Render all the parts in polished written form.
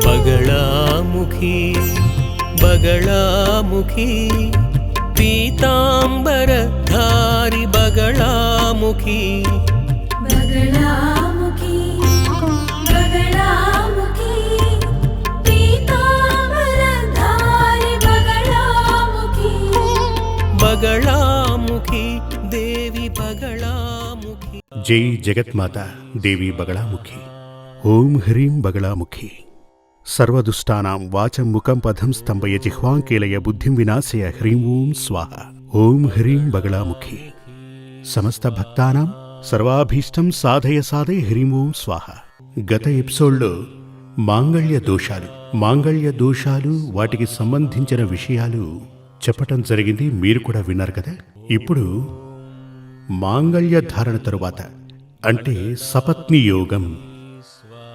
बगलामुखी बगलामुखी पीतांबरधारी बगलामुखी बगलामुखी बगलामुखी पीतांबरधारी बगलामुखी बगलामुखी देवी बगलामुखी। जय जगन्माता देवी बगलामुखी। ओम ह्रीं बगलामुखी। सर्वदुष्टानां वाचं मुखं पदं स्तंभय जिह्वां कीलय बुद्धिं विनाशय ह्रीं ओं स्वाहा। ओम ह्रीं बगलामुखी। समस्त भक्तानां सर्वाभीष्टं साधय साधय ह्रीं ओं स्वाहा। గత ఎపిసోడ్లో మాంగళ్య దోషాలు వాటికి సంబంధించిన విషయాలు చెప్పటం జరిగింది. మీరు కూడా విన్నారు కదా. ఇప్పుడు మాంగళ్య ధారణ తరువాత అంటే సపత్ని యోగం,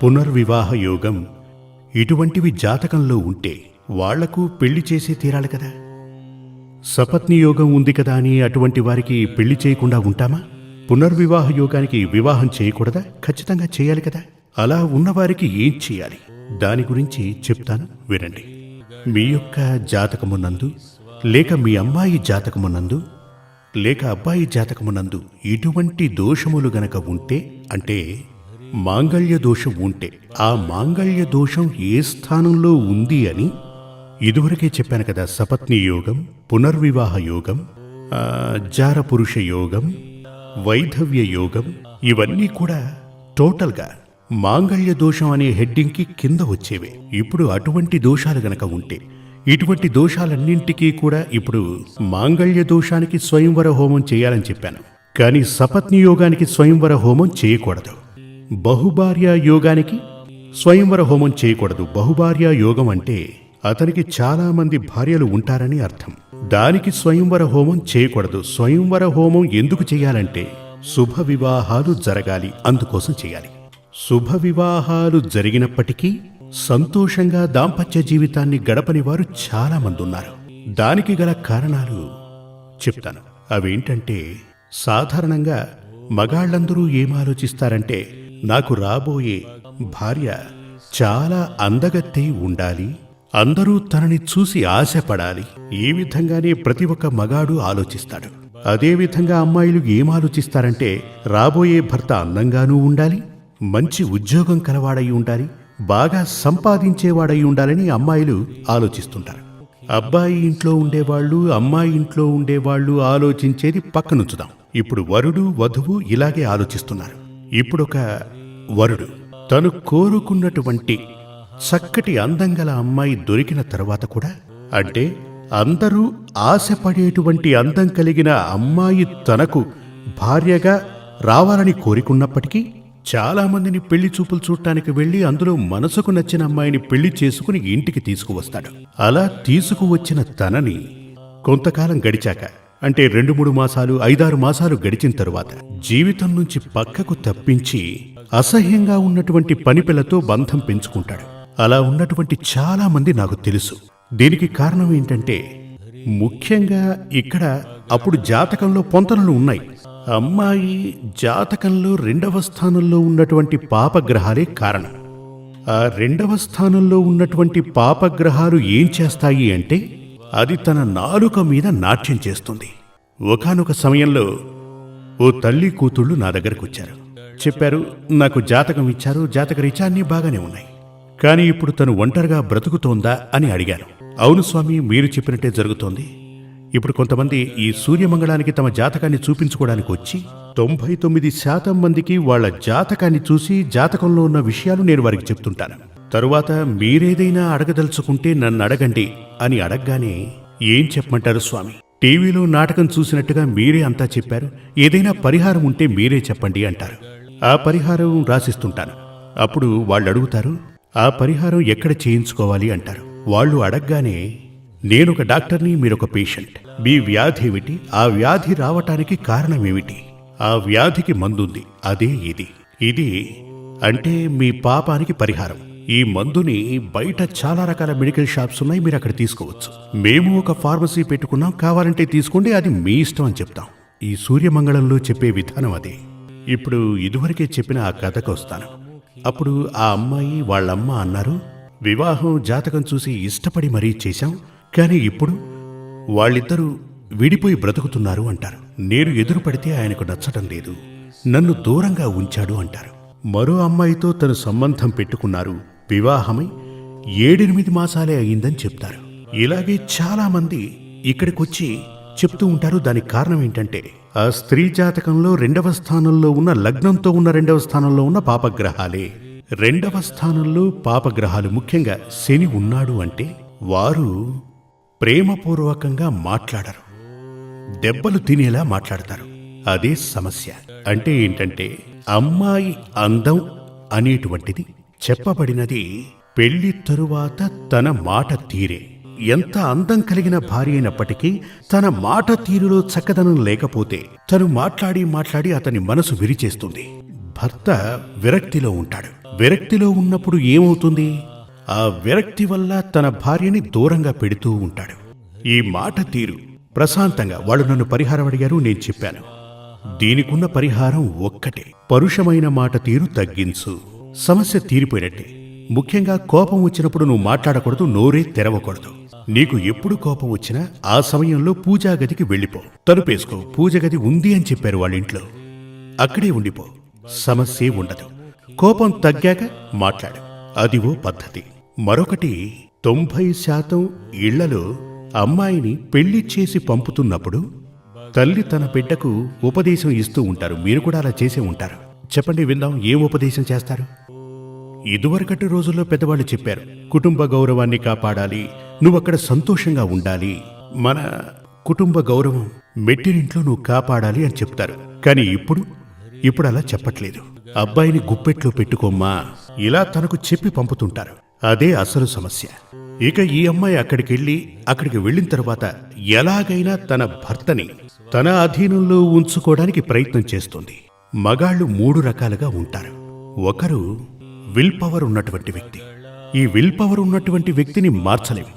పునర్వివాహ యోగం ఇటువంటివి జాతకంలో ఉంటే వాళ్లకు పెళ్లి చేసి తీరాలి కదా. సపత్ని యోగం ఉంది కదా అని అటువంటి వారికి పెళ్లి చేయకుండా ఉంటామా? పునర్వివాహ యోగానికి వివాహం చేయకూడదా? ఖచ్చితంగా చేయాలి కదా. అలా ఉన్నవారికి ఏం చేయాలి దాని గురించి చెప్తాను, వినండి. మీ యొక్క జాతకమునందు లేక మీ అమ్మాయి జాతకమునందు లేక అబ్బాయి జాతకమునందు ఇటువంటి దోషములు గనక ఉంటే, అంటే మాంగళ్య దోషం ఉంటే, ఆ మాంగళ్య దోషం ఏ స్థానంలో ఉంది అని ఇదివరకే చెప్పాను కదా. సపత్ని యోగం, పునర్వివాహ యోగం, జారపురుష యోగం, వైధవ్య యోగం, ఇవన్నీ కూడా టోటల్గా మాంగళ్య దోషం అనే హెడ్డింగ్కి కింద వచ్చేవే. ఇప్పుడు అటువంటి దోషాలు గనక ఉంటే, ఇటువంటి దోషాలన్నింటికీ కూడా ఇప్పుడు మాంగళ్య దోషానికి స్వయంవర హోమం చేయాలని చెప్పాను. కానీ సపత్ని యోగానికి స్వయంవర హోమం చేయకూడదు. బహుభార్య యోగానికి స్వయంవర హోమం చేయకూడదు. బహుభార్య యోగం అంటే అతనికి చాలా మంది భార్యలు ఉంటారని అర్థం. దానికి స్వయంవర హోమం చేయకూడదు. స్వయంవర హోమం ఎందుకు చేయాలంటే శుభ వివాహాలు జరగాలి, అందుకోసం చేయాలి. శుభ వివాహాలు జరిగినప్పటికీ సంతోషంగా దాంపత్య జీవితాన్ని గడపని వారు చాలా మంది ఉన్నారు. దానికి గల కారణాలు చెప్తాను. అవేంటంటే, సాధారణంగా మగాళ్ళందరూ ఏం ఆలోచిస్తారంటే, నాకు రాబోయే భార్య చాలా అందగత్తె ఉండాలి, అందరూ తనని చూసి ఆశపడాలి. ఈ విధంగానే ప్రతి ఒక్క మగాడు ఆలోచిస్తాడు. అదేవిధంగా అమ్మాయిలు ఏం ఆలోచిస్తారంటే, రాబోయే భర్త అందంగానూ ఉండాలి, మంచి ఉద్యోగం కలవాడై ఉండాలి, బాగా సంపాదించేవాడై ఉండాలని అమ్మాయిలు ఆలోచిస్తుంటారు. అబ్బాయి ఇంట్లో ఉండేవాళ్ళు, అమ్మాయి ఇంట్లో ఉండేవాళ్ళు ఆలోచించేది పక్కనుంచుదాం. ఇప్పుడు వరుడు వధువు ఇలాగే ఆలోచిస్తున్నారు. ఇప్పుడొక వరుడు తను కోరుకున్నటువంటి చక్కటి అందంగల అమ్మాయి దొరికిన తర్వాత కూడా, అంటే అందరూ ఆశపడేటువంటి అందం కలిగిన అమ్మాయి తనకు భార్యగా రావాలని కోరుకున్నప్పటికీ చాలా మందిని పెళ్లి చూపులు చూడటానికి వెళ్లి అందులో మనసుకు నచ్చిన అమ్మాయిని పెళ్లి చేసుకుని ఇంటికి తీసుకువస్తాడు. అలా తీసుకువచ్చిన తనని కొంతకాలం గడిచాక, అంటే 2-3 మాసాలు 5-6 మాసాలు గడిచిన తరువాత జీవితం నుంచి పక్కకు తప్పించి అసహ్యంగా ఉన్నటువంటి పనిపిల్లతో బంధం పెంచుకుంటాడు. అలా ఉన్నటువంటి చాలా మంది నాకు తెలుసు. దీనికి కారణం ఏంటంటే, ముఖ్యంగా ఇక్కడ అప్పుడు జాతకంలో పొంతనలు ఉన్నాయి. అమ్మాయి జాతకంలో 2వ స్థానంలో ఉన్నటువంటి పాపగ్రహాలే కారణం. ఆ 2వ స్థానంలో ఉన్నటువంటి పాపగ్రహాలు ఏం చేస్తాయి అంటే, అది తన నాలుక మీద నాట్యం చేస్తుంది. ఒకానొక సమయంలో ఓ తల్లి కూతుళ్ళు నా దగ్గరకు వచ్చారు. చెప్పారు, నాకు జాతకం ఇచ్చారు, జాతకరీత్యా అన్నీ బాగానే ఉన్నాయి, కానీ ఇప్పుడు తను ఒంటరిగా బ్రతుకుతోందా అని అడిగాను. అవును స్వామి, మీరు చెప్పినట్టే జరుగుతోంది. ఇప్పుడు కొంతమంది ఈ సూర్యమంగళానికి తమ జాతకాన్ని చూపించుకోవడానికి వచ్చి 99% మందికి వాళ్ల జాతకాన్ని చూసి జాతకంలో ఉన్న విషయాలు నేను వారికి చెప్తుంటాను. తరువాత మీరేదైనా అడగదలుచుకుంటే నన్ను అడగండి అని అడగగానే, ఏం చెప్పమంటారు స్వామి, టీవీలో నాటకం చూసినట్టుగా మీరే అంతా చెప్పారు, ఏదైనా పరిహారం ఉంటే మీరే చెప్పండి అంటారు. ఆ పరిహారం రాసిస్తుంటాను. అప్పుడు వాళ్ళు అడుగుతారు, ఆ పరిహారం ఎక్కడ చేయించుకోవాలి అంటారు. వాళ్ళు అడగగానే, నేనొక డాక్టర్ని, మీరొక పేషెంట్, మీ వ్యాధి ఏమిటి, ఆ వ్యాధి రావటానికి కారణమేమిటి, ఆ వ్యాధికి మందుంది, అదే ఇది అంటే మీ పాపానికి పరిహారం. ఈ మందుని బయట చాలా రకాల మెడికల్ షాప్స్ ఉన్నాయి, మీరు అక్కడ తీసుకోవచ్చు. మేము ఒక ఫార్మసీ పెట్టుకున్నాం, కావాలంటే తీసుకోండి, అది మీ ఇష్టం అని చెప్తాం. ఈ సూర్యమంగళంలో చెప్పే విధానం అదే. ఇప్పుడు ఇదివరకే చెప్పిన ఆ కథకు వస్తాను. అప్పుడు ఆ అమ్మాయి వాళ్ళమ్మ అన్నారు, వివాహం జాతకం చూసి ఇష్టపడి మరీ చేశాం, కానీ ఇప్పుడు వాళ్ళిద్దరూ విడిపోయి బ్రతుకుతున్నారు అంటారు. నేను ఎదురుపడితే ఆయనకు నచ్చటం లేదు, నన్ను దూరంగా ఉంచాడు అంటారు. మరో అమ్మాయితో తను సంబంధం పెట్టుకున్నారు, వివాహమై 7-8 మాసాలే అయిందని చెప్తారు. ఇలాగే చాలా మంది ఇక్కడికొచ్చి చెప్తూ ఉంటారు. దానికి కారణం ఏంటంటే ఆ స్త్రీ జాతకంలో 2వ స్థానంలో ఉన్న లగ్నంతో ఉన్న 2వ స్థానంలో ఉన్న పాపగ్రహాలే. 2వ స్థానంలో పాపగ్రహాలు, ముఖ్యంగా శని ఉన్నాడు అంటే వారు ప్రేమపూర్వకంగా మాట్లాడరు, దెబ్బలు తినేలా మాట్లాడతారు. అదే సమస్య. అంటే ఏంటంటే అమ్మాయి అందం అనేటువంటిది చెప్పబడినది పెళ్లి తరువాత తన మాట తీరే. ఎంత అందం కలిగిన భార్య అయినప్పటికీ తన మాట తీరులో చక్కదనం లేకపోతే తను మాట్లాడి అతని మనసు విరిచేస్తుంది. భర్త విరక్తిలో ఉంటాడు. విరక్తిలో ఉన్నప్పుడు ఏమవుతుంది? ఆ విరక్తి వల్ల తన భార్యని దూరంగా పెడుతూ ఉంటాడు. ఈ మాట తీరు ప్రశాంతంగా వాళ్ళు నన్ను పరిహారం అడిగారు, నేను చెప్పాను. దీనికున్న పరిహారం ఒక్కటే, పరుషమైన మాట తీరు తగ్గించు, సమస్య తీరిపోయినట్టే. ముఖ్యంగా కోపం వచ్చినప్పుడు నువ్వు మాట్లాడకూడదు, నోరే తెరవకూడదు. నీకు ఎప్పుడు కోపం వచ్చినా ఆ సమయంలో పూజా గదికి వెళ్ళిపో, తలుపేసుకో. పూజ గది ఉంది అని చెప్పారు వాళ్ళ ఇంట్లో, అక్కడే ఉండిపో, సమస్యే ఉండదు. కోపం తగ్గాక మాట్లాడు, అది ఓ పద్ధతి. మరొకటి, 90% ఇళ్లలో అమ్మాయిని పెళ్లి చేసి పంపుతున్నప్పుడు తల్లి తన బిడ్డకు ఉపదేశం ఇస్తూ ఉంటారు. మీరు కూడా అలా చేసే ఉంటారు. చెప్పండి, విందాం, ఏం ఉపదేశం చేస్తారు? ఇదివరకటి రోజుల్లో పెద్దవాళ్ళు చెప్పారు, కుటుంబ గౌరవాన్ని కాపాడాలి, నువ్వక్కడ సంతోషంగా ఉండాలి, మన కుటుంబ గౌరవం మెట్టినింట్లో నువ్వు కాపాడాలి అని చెప్తారు. కానీ ఇప్పుడు అలా చెప్పట్లేదు. అబ్బాయిని గుప్పెట్లో పెట్టుకోమ్మా, ఇలా తనకు చెప్పి పంపుతుంటారు. అదే అసలు సమస్య. ఇక ఈ అమ్మాయి అక్కడికి వెళ్ళిన తర్వాత ఎలాగైనా తన భర్తని తన అధీనంలో ఉంచుకోవడానికి ప్రయత్నం చేస్తుంది. మగాళ్ళు 3 రకాలుగా ఉంటారు. ఒకరు విల్ పవర్ ఉన్నటువంటి వ్యక్తి. ఈ విల్ పవర్ ఉన్నటువంటి వ్యక్తిని మార్చలేం.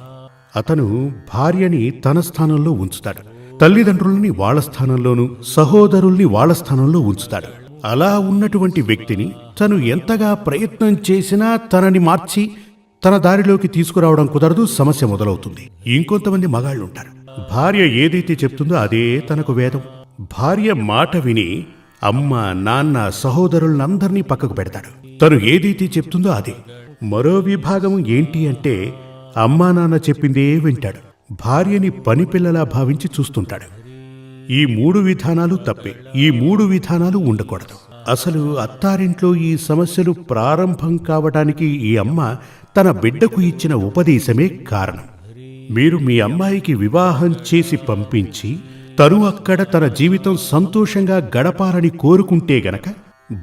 అతను భార్యని తన స్థానంలో ఉంచుతాడు, తల్లిదండ్రుల్ని వాళ్ళ స్థానంలోనూ, సహోదరుల్ని వాళ్ళ స్థానంలో ఉంచుతాడు. అలా ఉన్నటువంటి వ్యక్తిని తను ఎంతగా ప్రయత్నం చేసినా తనని మార్చి తన దారిలోకి తీసుకురావడం కుదరదు, సమస్య మొదలవుతుంది. ఇంకొంతమంది మగాళ్ళుంటారు, భార్య ఏదైతే చెప్తుందో అదే తనకు వేదం. భార్య మాట విని అమ్మ, నాన్న, సహోదరులందరినీ పక్కకు పెడతాడు. తను ఏదైతే చెప్తుందో అదే. మరో విభాగం ఏంటి అంటే అమ్మా నాన్న చెప్పిందే వింటాడు, భార్యని పనిపిల్లలా భావించి చూస్తుంటాడు. ఈ 3 విధానాలు తప్పే. ఈ 3 విధానాలు ఉండకూడదు. అసలు అత్తారింట్లో ఈ సమస్యలు ప్రారంభం కావటానికి ఈ అమ్మ తన బిడ్డకు ఇచ్చిన ఉపదేశమే కారణం. మీరు మీ అమ్మాయికి వివాహం చేసి పంపించి తను అక్కడ తన జీవితం సంతోషంగా గడపాలని కోరుకుంటే గనక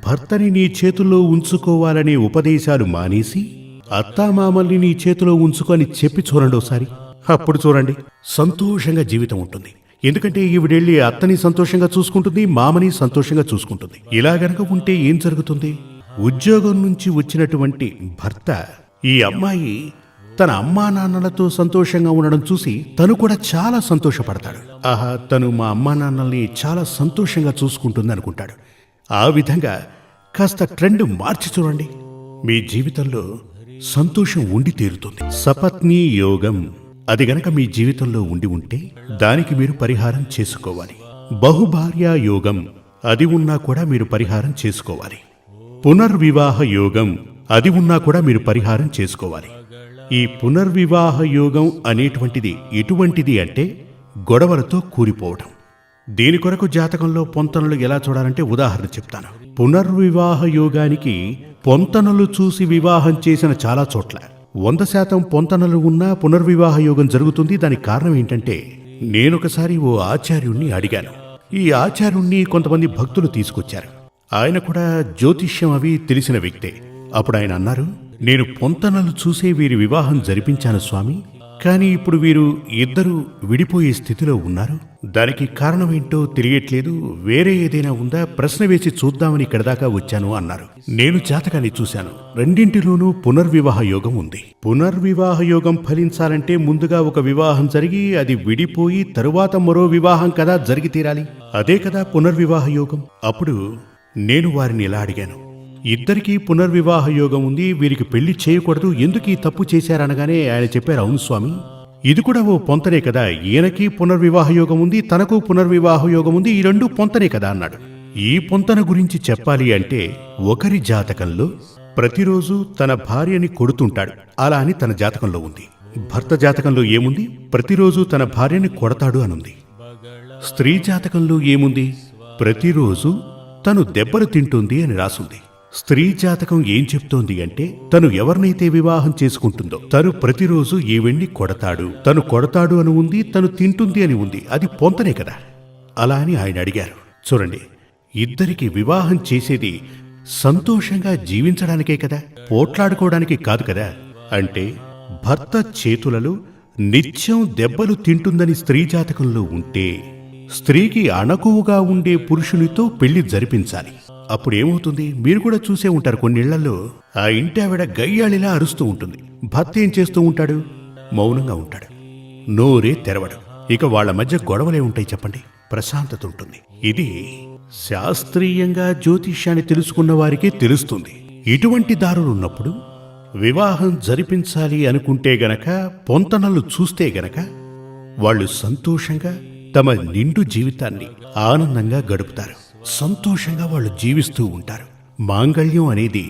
భర్తని నీ చేతుల్లో ఉంచుకోవాలనే ఉపదేశాలు మానేసి అత్తామామల్ని నీ చేతిలో ఉంచుకొని చెప్పి చూడండి ఒకసారి. అప్పుడు చూడండి, సంతోషంగా జీవితం ఉంటుంది. ఎందుకంటే ఈవిడెళ్ళి అత్తని సంతోషంగా చూసుకుంటుంది, మామని సంతోషంగా చూసుకుంటుంది. ఇలా గనక ఉంటే ఏం జరుగుతుంది? ఉద్యోగం నుంచి వచ్చినటువంటి భర్త ఈ అమ్మాయి తన అమ్మా నాన్నలతో సంతోషంగా ఉండడం చూసి తను కూడా చాలా సంతోషపడతాడు. ఆహా, తను మా అమ్మా నాన్నల్ని చాలా సంతోషంగా చూసుకుంటుంది అనుకుంటాడు. ఆ విధంగా కాస్త ట్రెండ్ మార్చి చూడండి, మీ జీవితంలో సంతోషం ఉండి తీరుతుంది. సపత్నీ యోగం అది గనక మీ జీవితంలో ఉండి ఉంటే దానికి మీరు పరిహారం చేసుకోవాలి. బహుభార్యా యోగం అది ఉన్నా కూడా మీరు పరిహారం చేసుకోవాలి. పునర్వివాహ యోగం అది ఉన్నా కూడా మీరు పరిహారం చేసుకోవాలి. ఈ పునర్వివాహ యోగం అనేటువంటిది ఎటువంటిది అంటే గొడవలతో కూలిపోవడం. దీని కొరకు జాతకంలో పొంతనలు ఎలా చూడాలంటే ఉదాహరణ చెప్తాను. పునర్వివాహ యోగానికి పొంతనలు చూసి వివాహం చేసిన చాలా చోట్ల 100% పొంతనలు ఉన్నా పునర్వివాహ యోగం జరుగుతుంది. దానికి కారణం ఏంటంటే, నేనొకసారి ఓ ఆచార్యుణ్ణి అడిగాను. ఈ ఆచార్యుణ్ణి కొంతమంది భక్తులు తీసుకొచ్చారు. ఆయన కూడా జ్యోతిష్యం అవి తెలిసిన వ్యక్తే. అప్పుడు ఆయన అన్నారు, నేను పొంతనలు చూసే వీరి వివాహం జరిపించాను స్వామి, కానీ ఇప్పుడు వీరు ఇద్దరు విడిపోయే స్థితిలో ఉన్నారు. దానికి కారణమేంటో తెలియట్లేదు, వేరే ఏదైనా ఉందా, ప్రశ్న వేసి చూద్దామని ఇక్కడ దాకా వచ్చాను అన్నారు. నేను జాతకాన్ని చూశాను, రెండింటిలోనూ పునర్వివాహ యోగం ఉంది. పునర్వివాహ యోగం ఫలించాలంటే ముందుగా ఒక వివాహం జరిగి అది విడిపోయి తరువాత మరో వివాహం కదా జరిగి తీరాలి. అదే కదా పునర్వివాహ యోగం. అప్పుడు నేను వారిని ఇలా అడిగాను, ఇద్దరికీ పునర్వివాహ యోగం ఉంది, వీరికి పెళ్లి చేయకూడదు, ఎందుకు ఈ తప్పు చేశారనగానే ఆయన చెప్పారు, అవును స్వామి, ఇది కూడా ఓ పొంతనే కదా, ఈయనకి పునర్వివాహ యోగం ఉంది, తనకు పునర్వివాహ యోగం ఉంది, ఈ రెండు పొంతనే కదా అన్నాడు. ఈ పొంతన గురించి చెప్పాలి అంటే ఒకరి జాతకంలో ప్రతిరోజు తన భార్యని కొడుతుంటాడు, అలా అని తన జాతకంలో ఉంది. భర్త జాతకంలో ఏముంది? ప్రతిరోజు తన భార్యని కొడతాడు అనుంది. స్త్రీ జాతకంలో ఏముంది? ప్రతిరోజు తను దెబ్బలు తింటుంది అని రాసుంది. స్త్రీ జాతకం ఏం చెప్తోంది అంటే తను ఎవరినైతే వివాహం చేసుకుంటుందో తను ప్రతిరోజు ఈవెన్ని కొడతాడు, తను కొడతాడు అని ఉంది, తను తింటుంది అని ఉంది. అది పొంతనే కదా. అలా అని ఆయన అడిగారు. చూడండి, ఇద్దరికి వివాహం చేసేది సంతోషంగా జీవించడానికే కదా, పోట్లాడుకోవడానికి కాదు కదా. అంటే భర్త చేతులలో నిత్యం దెబ్బలు తింటుందని స్త్రీ జాతకంలో ఉంటే స్త్రీకి అణకువగా ఉండే పురుషునితో పెళ్లి జరిపించాలి. అప్పుడేమవుతుంది? మీరు కూడా చూసే ఉంటారు, కొన్నిళ్లలో ఆ ఇంటి ఆవిడ గయ్యాళిలా అరుస్తూ ఉంటుంది, భర్త ఏం చేస్తూ ఉంటాడు? మౌనంగా ఉంటాడు, నోరే తెరవడు. ఇక వాళ్ళ మధ్య గొడవలే ఉంటాయి చెప్పండి, ప్రశాంతత ఉంటుంది. ఇది శాస్త్రీయంగా జ్యోతిష్యాన్ని తెలుసుకున్న వారికే తెలుస్తుంది. ఇటువంటి దారులున్నప్పుడు వివాహం జరిపించాలి అనుకుంటే గనక, పొంతనలు చూస్తే గనక వాళ్ళు సంతోషంగా తమ నిండు జీవితాన్ని ఆనందంగా గడుపుతారు, సంతోషంగా వాళ్ళు జీవిస్తూ ఉంటారు. మాంగళ్యం అనేది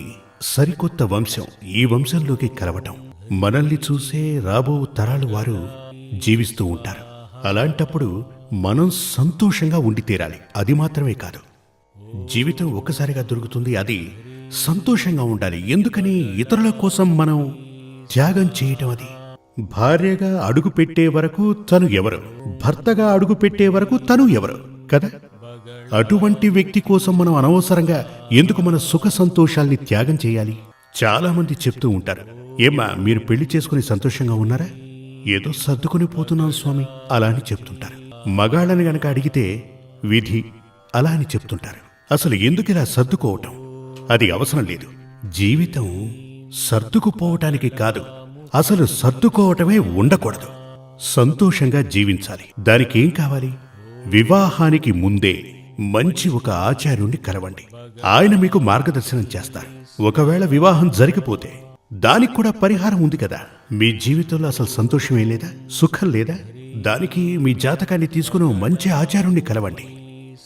సరికొత్త వంశం, ఈ వంశంలోకి కలవటం, మనల్ని చూసే రాబో తరాలు వారు జీవిస్తూ ఉంటారు. అలాంటప్పుడు మనం సంతోషంగా ఉండి తీరాలి. అది మాత్రమే కాదు, జీవితం ఒక్కసారిగా దొరుకుతుంది, అది సంతోషంగా ఉండాలి. ఎందుకని? ఇతరుల కోసం మనం త్యాగం చేయటం. అది భార్యగా అడుగు పెట్టే వరకు తను ఎవరు, భర్తగా అడుగు పెట్టే వరకు తను ఎవరు కదా. అటువంటి వ్యక్తి కోసం మనం అనవసరంగా ఎందుకు మన సుఖ సంతోషాల్ని త్యాగం చేయాలి? చాలా మంది చెప్తూ ఉంటారు, ఏమ్మా మీరు పెళ్లి చేసుకుని సంతోషంగా ఉన్నారా? ఏదో సర్దుకుని పోతున్నాం స్వామి అలా అని చెప్తుంటారు. మగాళ్ళని గనక అడిగితే విధి అలా అని చెప్తుంటారు. అసలు ఎందుకు ఇలా సర్దుకోవటం? అది అవసరం లేదు. జీవితం సర్దుకుపోవటానికి కాదు, అసలు సర్దుకోవటమే ఉండకూడదు. సంతోషంగా జీవించాలి. దానికేం కావాలి? వివాహానికి ముందే మంచి ఒక ఆచార్యుణ్ణి కలవండి, ఆయన మీకు మార్గదర్శనం చేస్తారు. ఒకవేళ వివాహం జరిగిపోతే దానికి కూడా పరిహారం ఉంది కదా. మీ జీవితంలో అసలు సంతోషమే లేదా, సుఖం లేదా? దానికి మీ జాతకాన్ని తీసుకుని మంచి ఆచార్యుణ్ణి కలవండి.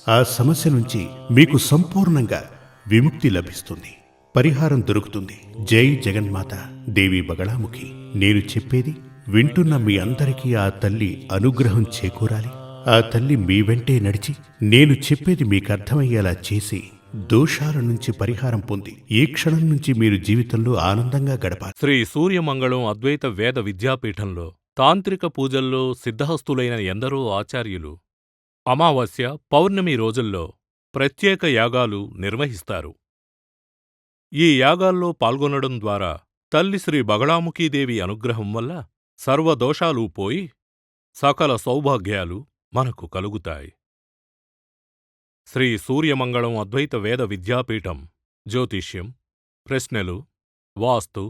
ఆ సమస్య నుంచి మీకు సంపూర్ణంగా విముక్తి లభిస్తుంది, పరిహారం దొరుకుతుంది. జై జగన్మాత దేవి బగళాముఖి. నేను చెప్పేది వింటున్న మీ అందరికీ ఆ తల్లి అనుగ్రహం చేకూరాలి. ఆ తల్లి మీ వెంటే నడిచి నేను చెప్పేది మీకు అర్థమయ్యేలా చేసి దోషాల నుంచి పరిహారం పొంది ఈ క్షణం నుంచి మీరు జీవితంలో ఆనందంగా గడపాలి. శ్రీ సూర్యమంగళం అద్వైత వేద విద్యాపీఠంలో తాంత్రిక పూజల్లో సిద్ధహస్తులైన ఎందరో ఆచార్యులు అమావాస్య, పౌర్ణమి రోజుల్లో ప్రత్యేక యాగాలు నిర్వహిస్తారు. ఈ యాగాల్లో పాల్గొనడం ద్వారా తల్లి శ్రీ బగళాముఖీదేవి అనుగ్రహం వల్ల సర్వదోషాలూ పోయి సకల సౌభాగ్యాలు మనకు కలుగుతాయి. శ్రీ సూర్యమంగళం అద్వైత వేద విద్యాపీఠం జ్యోతిష్యం, ప్రశ్నలు, వాస్తు,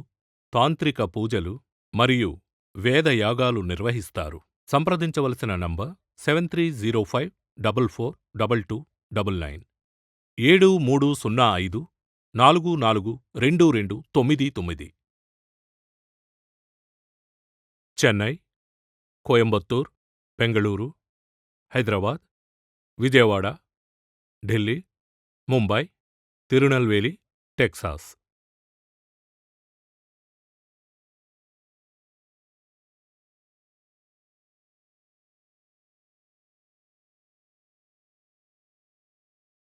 తాంత్రిక పూజలు మరియు వేదయాగాలు నిర్వహిస్తారు. సంప్రదించవలసిన నంబర్ 7305442299 7305442299. చెన్నై, కోయంబత్తూర్, బెంగళూరు, హైదరాబాద్, విజయవాడ, ఢిల్లీ, ముంబై, తిరునల్వేలి, టెక్సాస్.